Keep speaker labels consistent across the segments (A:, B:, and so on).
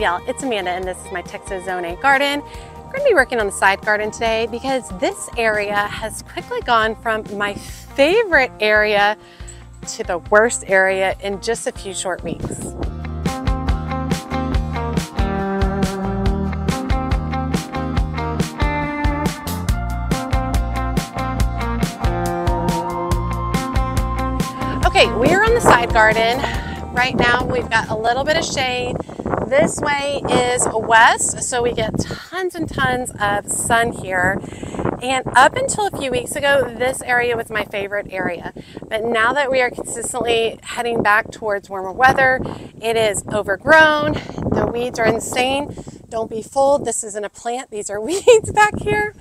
A: y'all, it's Amanda and this is my Texas Zone 8 garden. We're going to be working on the side garden today because this area has quickly gone from my favorite area to the worst area in just a few short weeks. Okay, we're on the side garden. Right now we've got a little bit of shade. This way is west, so we get tons and tons of sun here. And up until a few weeks ago, this area was my favorite area. But now that we are consistently heading back towards warmer weather, it is overgrown. The weeds are insane. Don't be fooled, this isn't a plant, these are weeds back here.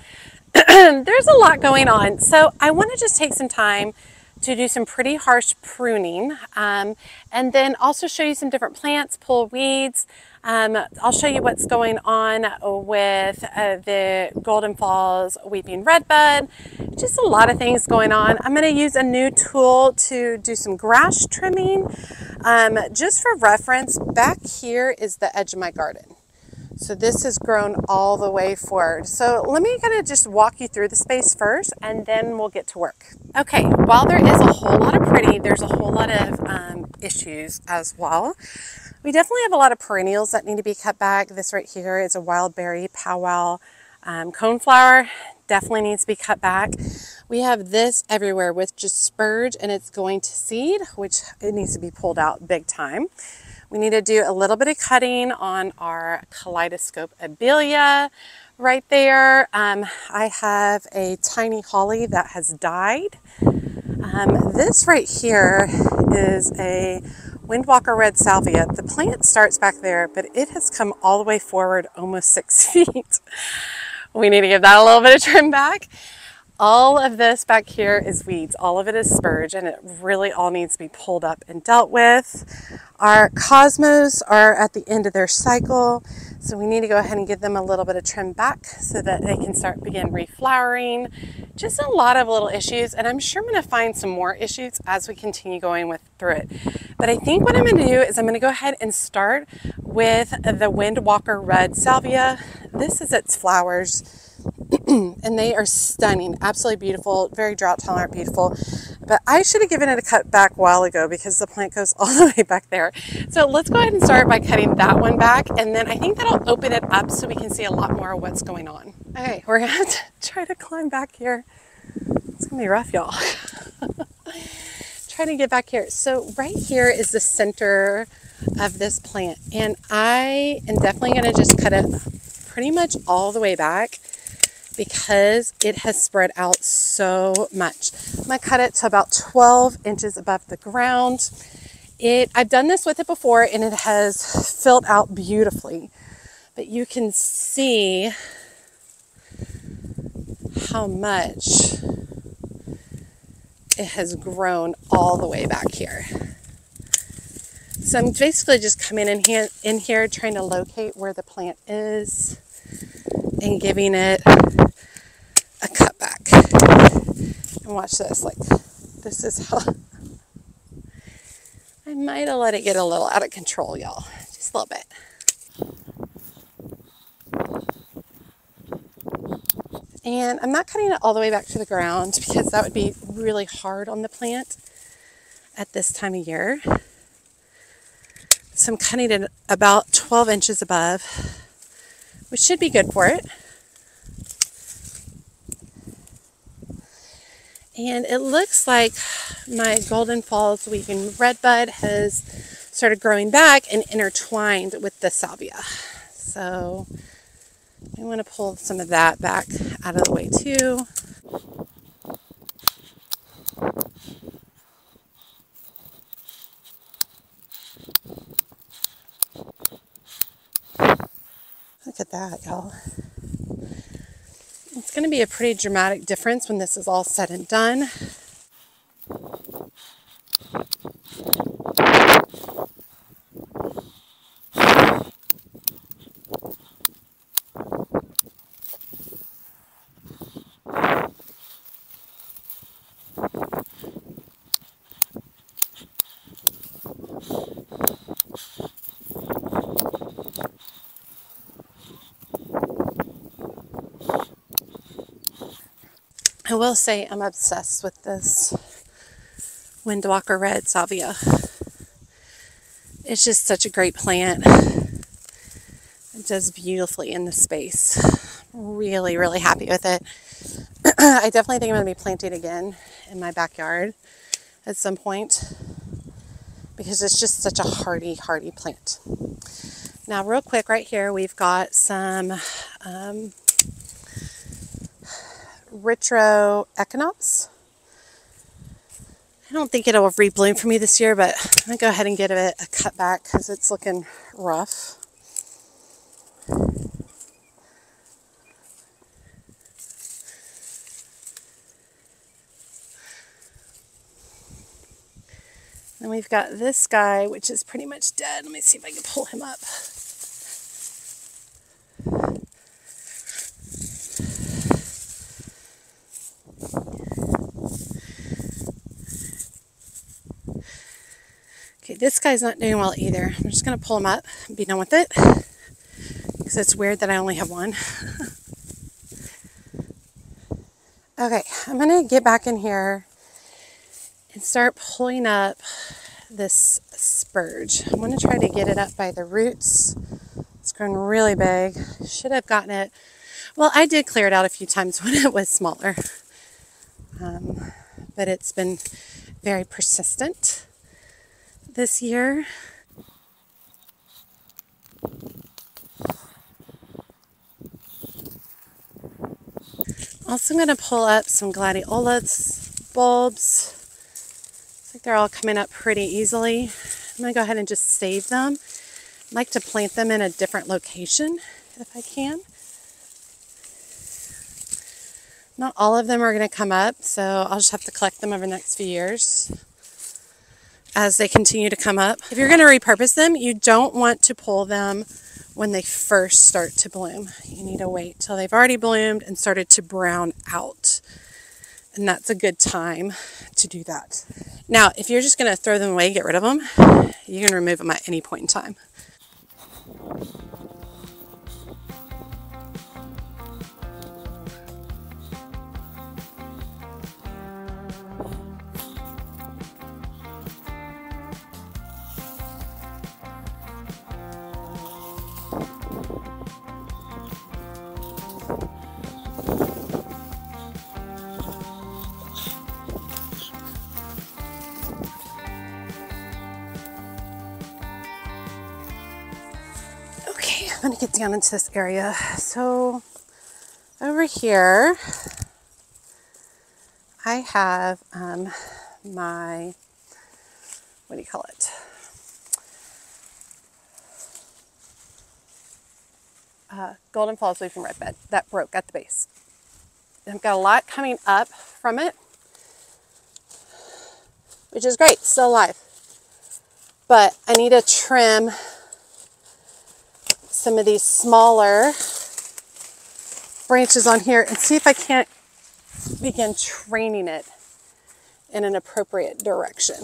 A: There's a lot going on. So I want to just take some time to do some pretty harsh pruning and then also show you some different plants, pull weeds. I'll show you what's going on with the Golden Falls Weeping Redbud. Just a lot of things going on. I'm going to use a new tool to do some grass trimming. Just for reference, back here is the edge of my garden. So this has grown all the way forward. So let me kind of just walk you through the space first and then we'll get to work. Okay, while there is a whole lot of pretty, there's a whole lot of issues as well. We definitely have a lot of perennials that need to be cut back. This right here is a wild berry powwow coneflower. Definitely needs to be cut back. We have this everywhere with just spurge and it's going to seed, which it needs to be pulled out big time. We need to do a little bit of cutting on our kaleidoscope abelia right there. I have a tiny holly that has died. This right here is a windwalker red salvia. The plant starts back there, but it has come all the way forward almost 6 feet. We need to give that a little bit of trim back. All of this back here is weeds. All of it is spurge and it really all needs to be pulled up and dealt with. Our cosmos are at the end of their cycle, so we need to go ahead and give them a little bit of trim back so that they can begin reflowering. Just a lot of little issues, and I'm sure I'm going to find some more issues as we continue going through it. But I think what I'm going to do is I'm going to go ahead and start with the Windwalker Red Salvia. This is its flowers. And they are stunning, absolutely beautiful, very drought tolerant, beautiful. But I should have given it a cut back a while ago because the plant goes all the way back there. So let's go ahead and start by cutting that one back, and then I think that'll open it up so we can see a lot more of what's going on. Okay, we're gonna have to try to climb back here. It's gonna be rough, y'all. Trying to get back here. So right here is the center of this plant, and I am definitely gonna just cut it pretty much all the way back because it has spread out so much. I'm gonna cut it to about 12 inches above the ground. I've done this with it before and it has filled out beautifully, but you can see how much it has grown all the way back here. So I'm basically just coming in here trying to locate where the plant is and giving it a cut back. And watch this, like, this is how I might have let it get a little out of control, y'all. Just a little bit. And I'm not cutting it all the way back to the ground because that would be really hard on the plant at this time of year. So I'm cutting it about 12 inches above, which should be good for it. And it looks like my Golden Falls Weeping Redbud has started growing back and intertwined with the salvia. So I want to pull some of that back out of the way too. Look at that, y'all. It's going to be a pretty dramatic difference when this is all said and done. I will say I'm obsessed with this Windwalker Red Salvia. It's just such a great plant. It does beautifully in the space. Really, really happy with it. I definitely think I'm going to be planting again in my backyard at some point because it's just such a hardy plant. Now, real quick, right here, we've got some retro echinops. I don't think it'll rebloom for me this year, but I'm going to go ahead and give it a cut back because it's looking rough. And we've got this guy, which is pretty much dead. Let me see if I can pull him up. Okay, this guy's not doing well either. I'm just going to pull him up and be done with it because it's weird that I only have one. Okay, I'm going to get back in here and start pulling up this spurge. I'm going to try to get it up by the roots. It's grown really big. Should have gotten it. Well, I did clear it out a few times when it was smaller. But it's been very persistent this year. Also, I'm going to pull up some gladiolus bulbs. Looks like they're all coming up pretty easily. I'm going to go ahead and just save them. I like to plant them in a different location if I can. Not all of them are going to come up, so I'll just have to collect them over the next few years as they continue to come up. If you're going to repurpose them, you don't want to pull them when they first start to bloom. You need to wait till they've already bloomed and started to brown out. And that's a good time to do that. Now, if you're just going to throw them away, get rid of them, you can remove them at any point in time. Okay, I'm going to get down into this area. So over here, I have my, what do you call it? Golden Falls Leafing Red Bed that broke at the base. I've got a lot coming up from it, which is great, still alive. But I need to trim some of these smaller branches on here and see if I can't begin training it in an appropriate direction.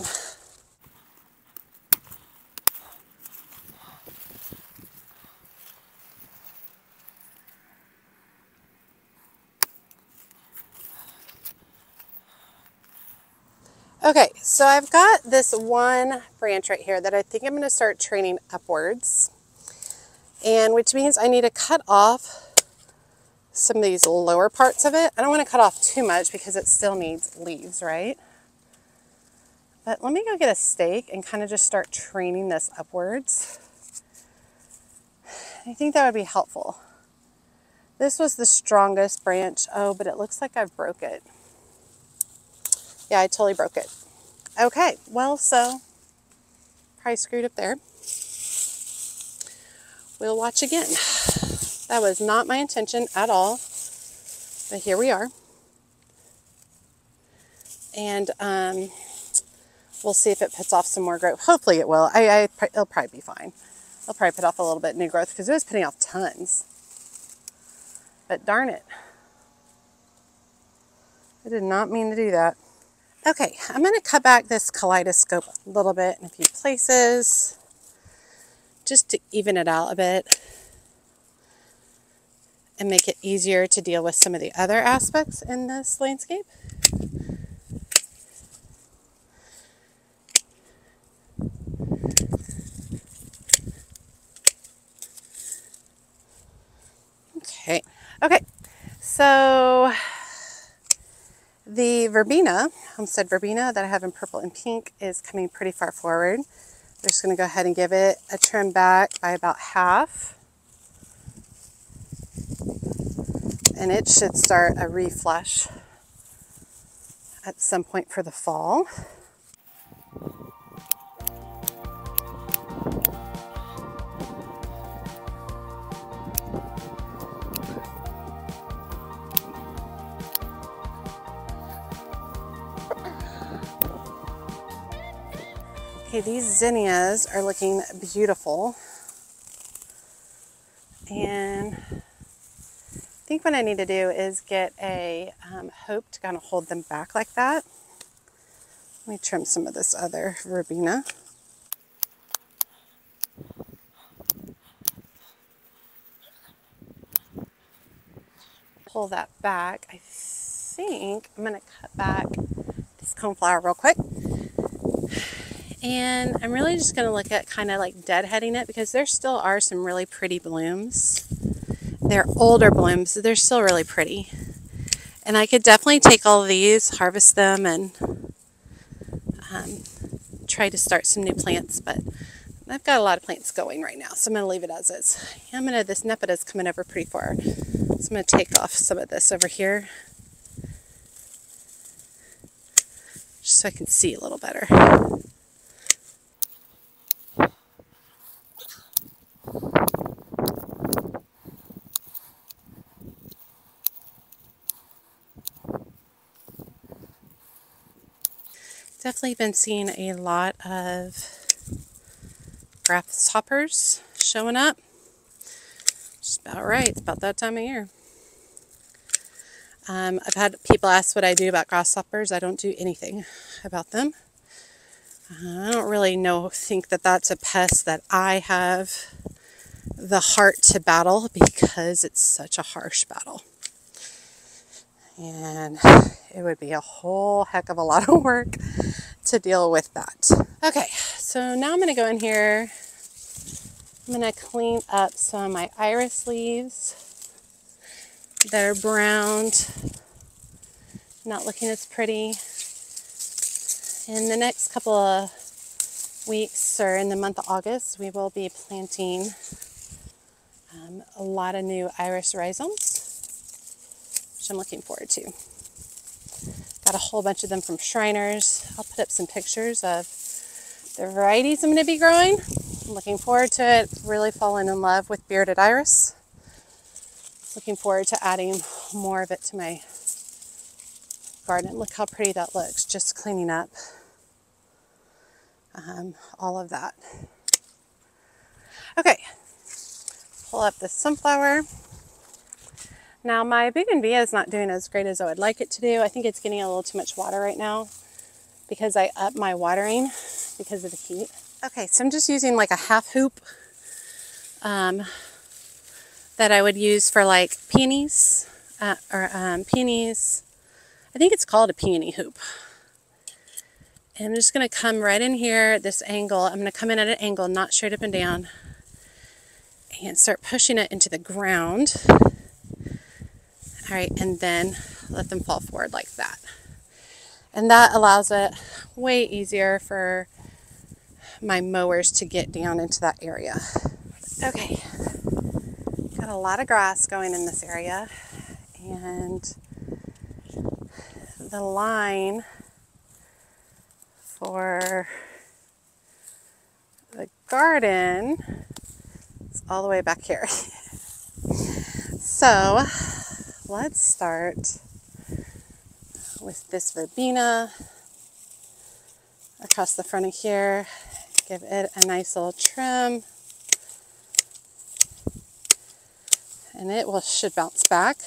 A: Okay, so I've got this one branch right here that I think I'm going to start training upwards, and which means I need to cut off some of these lower parts of it. I don't want to cut off too much because it still needs leaves, right? But let me go get a stake and kind of just start training this upwards. I think that would be helpful. This was the strongest branch. Oh, but it looks like I've broke it. Yeah, I totally broke it. Okay, well, so probably screwed up there. We'll watch again. That was not my intention at all, but here we are. And we'll see if it puts off some more growth. Hopefully it will. It'll probably be fine. It'll probably put off a little bit new growth because it was putting off tons. But darn it. I did not mean to do that. Okay, I'm going to cut back this kaleidoscope a little bit in a few places just to even it out a bit. and make it easier to deal with some of the other aspects in this landscape. Okay, so the verbena, homestead verbena that I have in purple and pink, is coming pretty far forward. I'm just going to go ahead and give it a trim back by about half. And it should start a reflush at some point for the fall. Okay, these zinnias are looking beautiful. And I think what I need to do is get a hoop to kind of hold them back like that. Let me trim some of this other verbena. Pull that back. I think I'm going to cut back this coneflower real quick. And I'm really just going to look at kind of like deadheading it, because there still are some really pretty blooms. They're older blooms, so they're still really pretty. And I could definitely take all of these, harvest them, and try to start some new plants, but I've got a lot of plants going right now, so I'm going to leave it as is. This nepeta is coming over pretty far, so I'm going to take off some of this over here, just so I can see a little better. Definitely been seeing a lot of grasshoppers showing up. Just about right. It's about that time of year. I've had people ask what I do about grasshoppers. I don't do anything about them. I don't really think that that's a pest that I have the heart to battle, because it's such a harsh battle. And it would be a whole heck of a lot of work to deal with that. Okay, so now I'm going to go in here. I'm going to clean up some of my iris leaves that are browned, not looking as pretty. In the next couple of weeks, or in the month of August, we will be planting a lot of new iris rhizomes, which I'm looking forward to. Got a whole bunch of them from Shriners. I'll put up some pictures of the varieties I'm going to be growing. I'm looking forward to it. Really falling in love with bearded iris. Looking forward to adding more of it to my garden. Look how pretty that looks, just cleaning up all of that. Okay, pull up the sunflower. Now my bougainvillea is not doing as great as I would like it to do. I think it's getting a little too much water right now, because I upped my watering because of the heat. Okay, so I'm just using like a half hoop that I would use for like peonies, peonies. I think it's called a peony hoop. And I'm just going to come right in here at this angle. I'm going to come in at an angle, not straight up and down, and start pushing it into the ground. All right, and then let them fall forward like that. And that allows it way easier for my mowers to get down into that area. Okay, got a lot of grass going in this area, and the line for the garden is all the way back here. So let's start with this verbena across the front of here. Give it a nice little trim, and it should bounce back.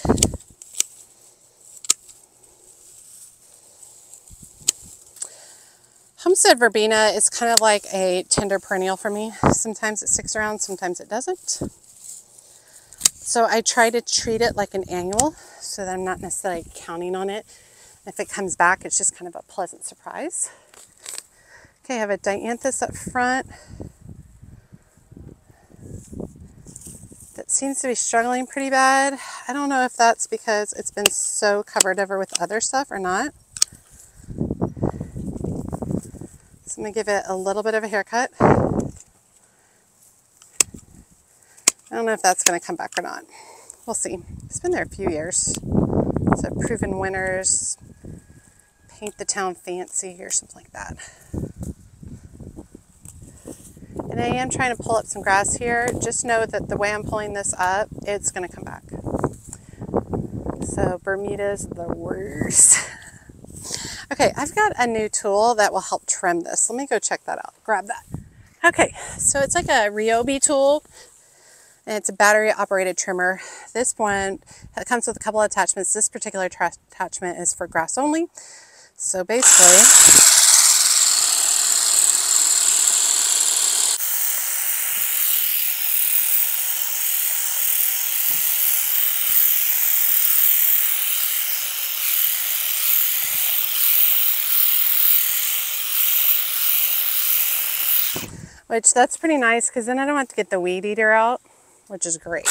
A: Homestead verbena is kind of like a tender perennial for me. Sometimes it sticks around, sometimes it doesn't. So I try to treat it like an annual so that I'm not necessarily counting on it. If it comes back, it's just kind of a pleasant surprise. Okay, I have a dianthus up front that seems to be struggling pretty bad. I don't know if that's because it's been so covered over with other stuff or not. So I'm going to give it a little bit of a haircut. I don't know if that's going to come back or not. We'll see. It's been there a few years. So proven winners, paint the town fancy or something like that. And I am trying to pull up some grass here. Just know that the way I'm pulling this up, it's going to come back. So Bermuda's the worst. Okay, I've got a new tool that will help trim this. Let me go check that out. Grab that. Okay, so it's like a Ryobi tool. And it's a battery operated trimmer. This one, it comes with a couple of attachments. This particular attachment is for grass only. So basically, which that's pretty nice because then I don't have to get the weed eater out, which is great.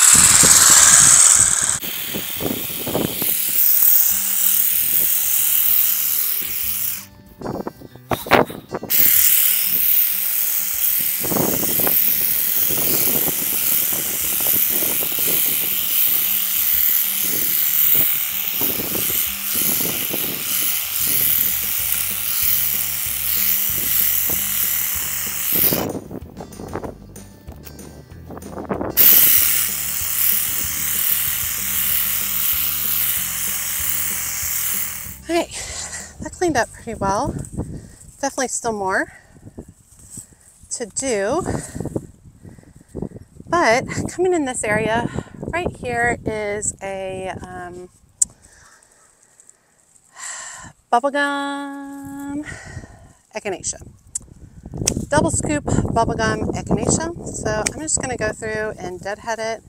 A: Okay, that cleaned up pretty well. Definitely still more to do. But coming in this area, right here is a bubblegum echinacea. Double scoop bubblegum echinacea. So I'm just going to go through and deadhead it.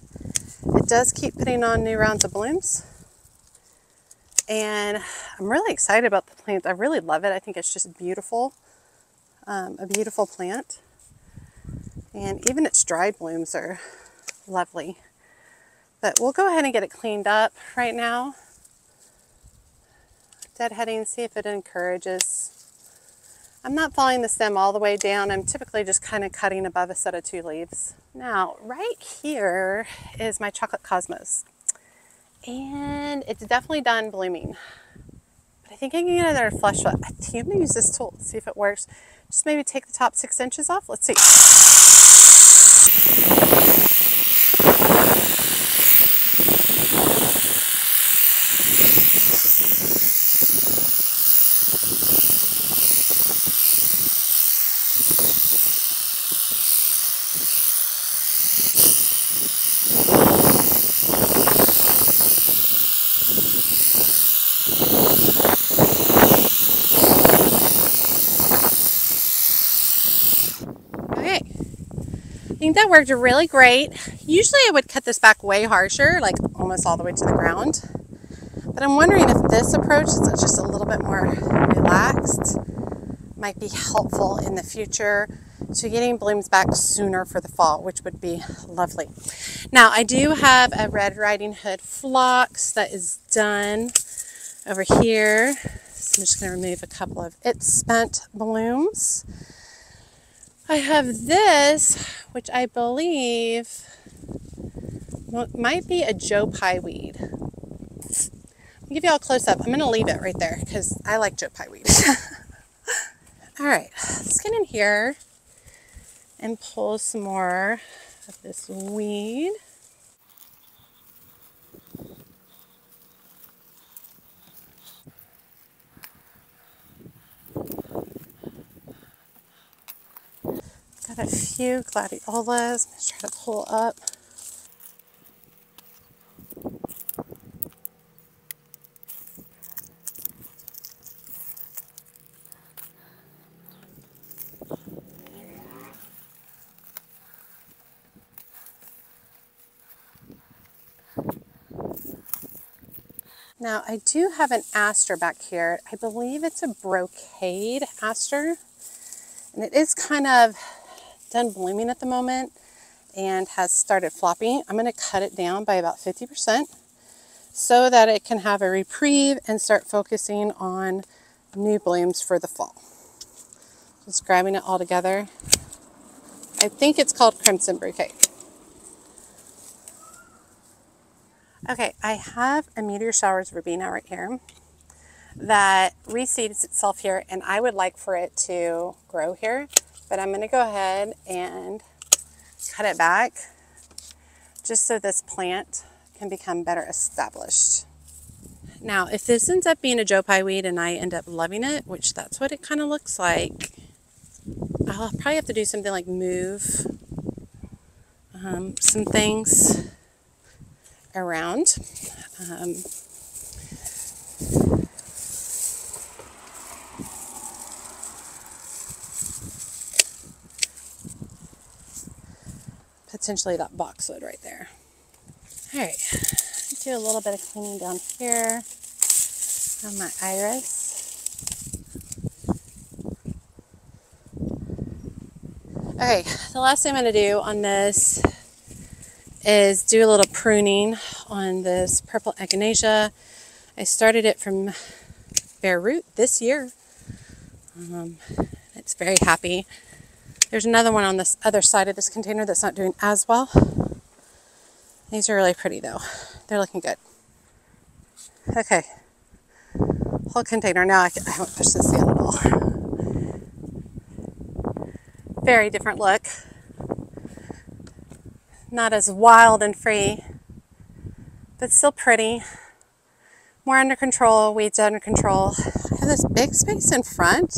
A: It does keep putting on new rounds of blooms. And I'm really excited about the plant. I really love it. I think it's just beautiful. A beautiful plant. And even its dried blooms are lovely. But we'll go ahead and get it cleaned up right now. Deadheading, see if it encourages. I'm not following the stem all the way down. I'm typically just kind of cutting above a set of 2 leaves. Now, right here is my chocolate cosmos. And it's definitely done blooming. But I think I can get another flush. I think I'm going to use this tool, see if it works. Just maybe take the top 6 inches off. Let's see. Okay, I think that worked really great. Usually I would cut this back way harsher, like almost all the way to the ground. But I'm wondering if this approach is just a little bit more relaxed, might be helpful in the future to getting blooms back sooner for the fall, which would be lovely. Now I do have a Red Riding Hood phlox that is done over here. So I'm just going to remove a couple of its spent blooms. I have this, which I believe might be a Joe Pye weed. I'll give you all a close up. I'm going to leave it right there because I like Joe Pye weed. All right, let's get in here and pull some more of this weed. Got a few gladiolas. Let's try to pull up. Now I do have an aster back here. I believe it's a brocade aster, and it is kind of done blooming at the moment and has started flopping. I'm going to cut it down by about 50% so that it can have a reprieve and start focusing on new blooms for the fall. Just grabbing it all together. I think it's called Crimson Brocade. Okay, I have a Meteor Showers verbena right here that reseeds itself here, and I would like for it to grow here, but I'm going to go ahead and cut it back just so this plant can become better established. Now, if this ends up being a Joe Pye weed and I end up loving it, which that's what it kind of looks like, I'll probably have to do something like move some things around. Potentially that boxwood right there. All right, do a little bit of cleaning down here on my iris. Okay, the last thing I'm going to do on this is do a little pruning on this purple echinacea. I started it from bare root this year. It's very happy. There's another one on this other side of this container that's not doing as well. These are really pretty though. They're looking good. Okay, whole container. Now I won't push this in at all. Very different look. Not as wild and free, but still pretty. More under control, weeds under control. I have this big space in front.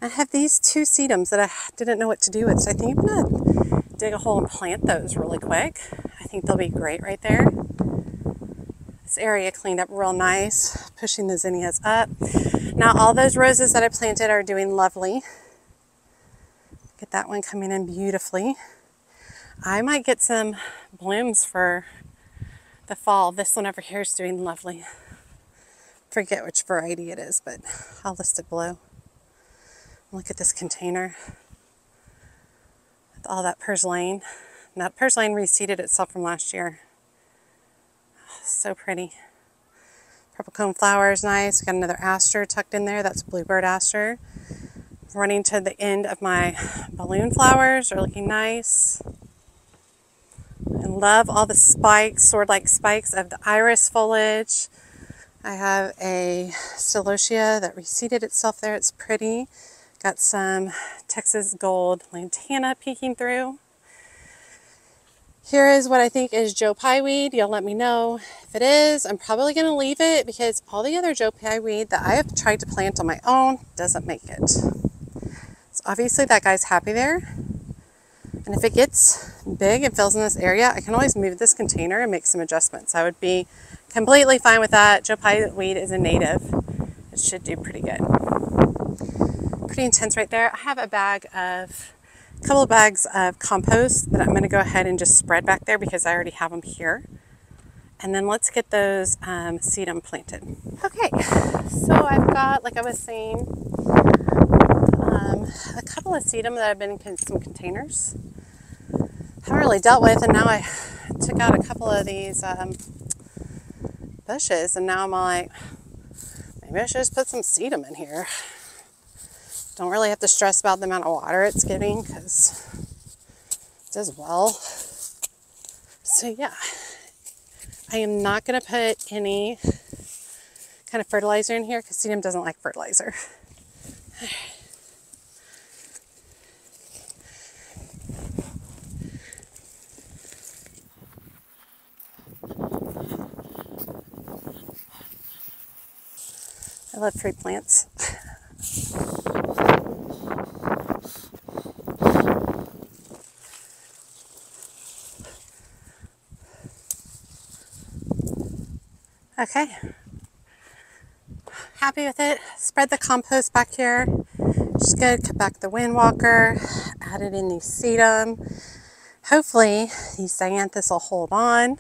A: I have these two sedums that I didn't know what to do with, so I think I'm gonna dig a hole and plant those really quick. I think they'll be great right there. This area cleaned up real nice, pushing the zinnias up. Now all those roses that I planted are doing lovely. Get that one coming in beautifully. I might get some blooms for the fall. This one over here is doing lovely. Forget which variety it is, but I'll list it below. Look at this container with all that purslane. And that purslane reseeded itself from last year. So pretty. Purple cone flower is nice. Got another aster tucked in there. That's bluebird aster. Running to the end of my balloon flowers are looking nice. I love all the spikes, sword-like spikes of the iris foliage. I have a celosia that reseeded itself there. It's pretty. Got some Texas gold lantana peeking through. Here is what I think is Joe Pye weed. You'll let me know if it is. I'm probably going to leave it because all the other Joe Pye weed that I have tried to plant on my own doesn't make it. So obviously that guy's happy there. And if it gets big and fills in this area, I can always move this container and make some adjustments. I would be completely fine with that. Joe Pye weed is a native. It should do pretty good. Pretty intense right there. I have a couple of bags of compost that I'm going to go ahead and just spread back there because I already have them here. And then let's get those sedum planted. Okay, so I've got, like I was saying, a couple of sedum that I've been in some containers. Haven't really dealt with, and now I took out a couple of these bushes, and now I'm like, maybe I should just put some sedum in here. Don't really have to stress about the amount of water it's getting because it does well. So yeah, I am not going to put any kind of fertilizer in here because sedum doesn't like fertilizer. I love fruit plants. Okay, happy with it. Spread the compost back here. Just good. Cut back the wind walker. Added in these sedum. Hopefully these dianthus will hold on.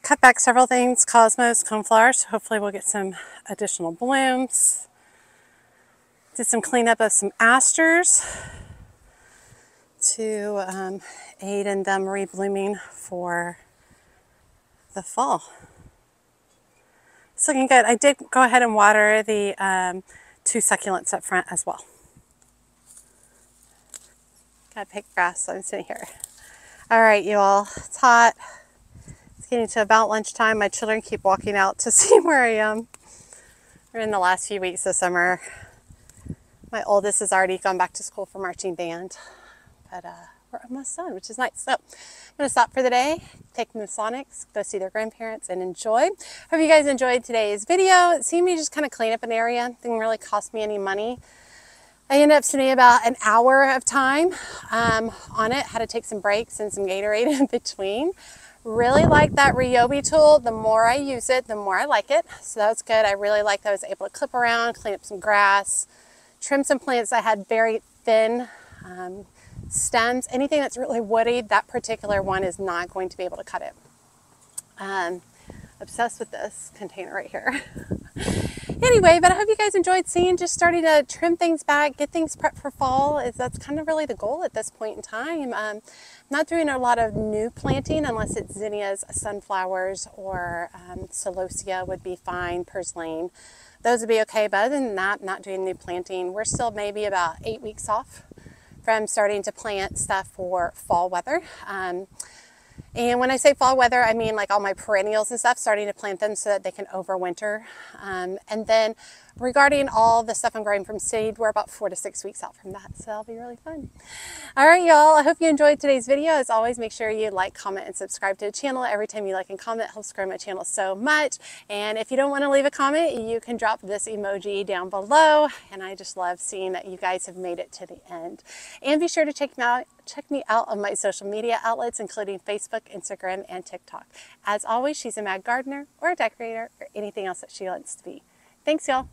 A: cut back several things, cosmos, coneflowers. So hopefully we'll get some additional blooms. Did some cleanup of some asters to aid in them reblooming for the fall. It's looking good. I did go ahead and water the 2 succulents up front as well. Gotta pick grass, so I'm sitting here. All right, you all, it's hot. It's getting to about lunchtime. My children keep walking out to see where I am. We're in the last few weeks of summer. My oldest has already gone back to school for marching band, but we're almost done, which is nice. So I'm gonna stop for the day, take them to Sonics, go see their grandparents and enjoy. Hope you guys enjoyed today's video. It seemed to just kind of clean up an area. Didn't really cost me any money. I ended up spending about an hour of time on it. Had to take some breaks and some Gatorade in between. Really like that Ryobi tool. The more I use it, the more I like it. So that was good. I really liked that I was able to clip around, clean up some grass, trim some plants that had very thin stems. Anything that's really woody, that particular one is not going to be able to cut it. Obsessed with this container right here. Anyway, but I hope you guys enjoyed seeing, just starting to trim things back, get things prepped for fall. That's kind of really the goal at this point in time. Not doing a lot of new planting unless it's zinnias, sunflowers, or celosia would be fine, purslane. Those would be okay, but other than that, not doing new planting. We're still maybe about 8 weeks off from starting to plant stuff for fall weather. And when I say fall weather, I mean like all my perennials and stuff, starting to plant them so that they can overwinter. And then regarding all the stuff I'm growing from seed, we're about 4 to 6 weeks out from that. So that'll be really fun. All right, y'all. I hope you enjoyed today's video. As always, make sure you like, comment, and subscribe to the channel. Every time you like and comment, it helps grow my channel so much. And if you don't want to leave a comment, you can drop this emoji down below. And I just love seeing that you guys have made it to the end. And be sure to check me out on my social media outlets, including Facebook, Instagram, and TikTok. As always, she's a mad gardener or a decorator or anything else that she wants to be. Thanks, y'all.